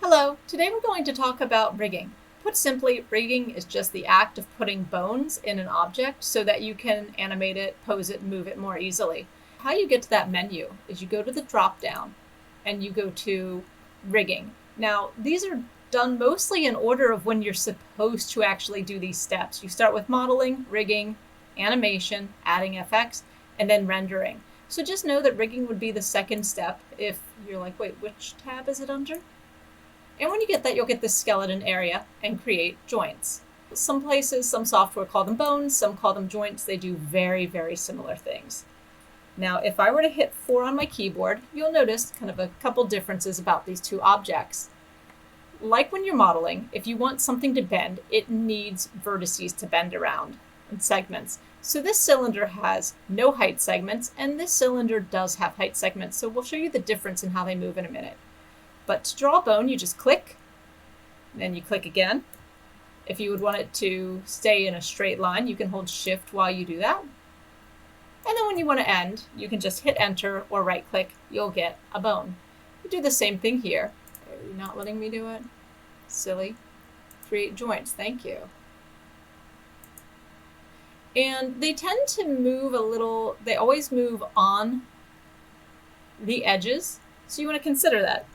Hello, today we're going to talk about rigging. Put simply, rigging is just the act of putting bones in an object so that you can animate it, pose it, and move it more easily. How you get to that menu is you go to the drop down and you go to rigging. Now, these are done mostly in order of when you're supposed to actually do these steps. You start with modeling, rigging, animation, adding FX, and then rendering. So just know that rigging would be the second step if you're like, wait, which tab is it under? And when you get that, you'll get this skeleton area and create joints. Some places, some software call them bones, some call them joints. They do very, very similar things. Now, if I were to hit 4 on my keyboard, you'll notice kind of a couple differences about these two objects. Like when you're modeling, if you want something to bend, it needs vertices to bend around and segments. So this cylinder has no height segments, and this cylinder does have height segments. So we'll show you the difference in how they move in a minute. But to draw a bone, you just click, and then you click again. If you would want it to stay in a straight line, you can hold Shift while you do that. And then when you want to end, you can just hit Enter or right-click. You'll get a bone. You do the same thing here. Are you not letting me do it? Silly. Create joints. Thank you. And they tend to move a little. They always move on the edges, so you want to consider that.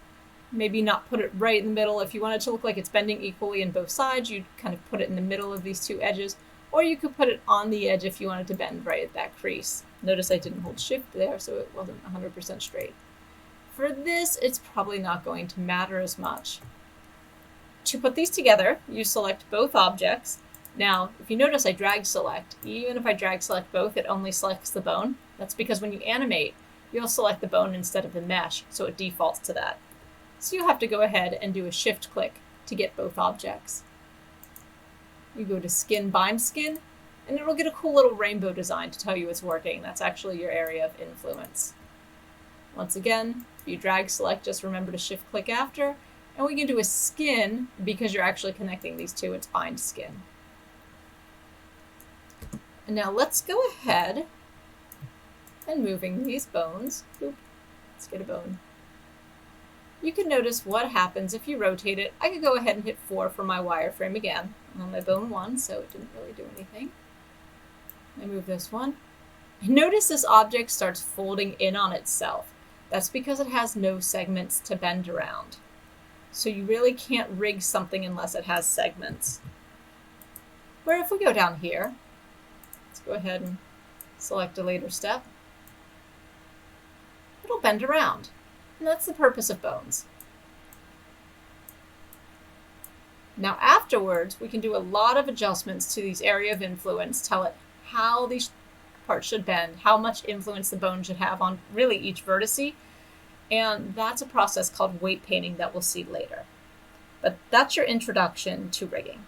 Maybe not put it right in the middle. If you want it to look like it's bending equally in both sides, you'd kind of put it in the middle of these two edges, or you could put it on the edge if you wanted to bend right at that crease. Notice I didn't hold Shift there, so it wasn't 100% straight. For this, it's probably not going to matter as much. To put these together, you select both objects. Now, if you notice I drag select, even if I drag select both, it only selects the bone. That's because when you animate, you'll select the bone instead of the mesh, so it defaults to that. So you have to go ahead and do a Shift click to get both objects. You go to Skin Bind Skin, and it'll get a cool little rainbow design to tell you it's working. That's actually your area of influence. Once again, if you drag select, just remember to Shift click after, and we can do a skin because you're actually connecting these two. It's Bind Skin. And now let's go ahead and moving these bones. Oop, let's get a bone. You can notice what happens if you rotate it. I could go ahead and hit 4 for my wireframe again. I'm on my bone 1, so it didn't really do anything. I move this one. And notice this object starts folding in on itself. That's because it has no segments to bend around. So you really can't rig something unless it has segments. Where if we go down here, let's go ahead and select a later step. It'll bend around. And that's the purpose of bones. Now afterwards, we can do a lot of adjustments to these area of influence, tell it how these parts should bend, how much influence the bone should have on really each vertice. And that's a process called weight painting that we'll see later. But that's your introduction to rigging.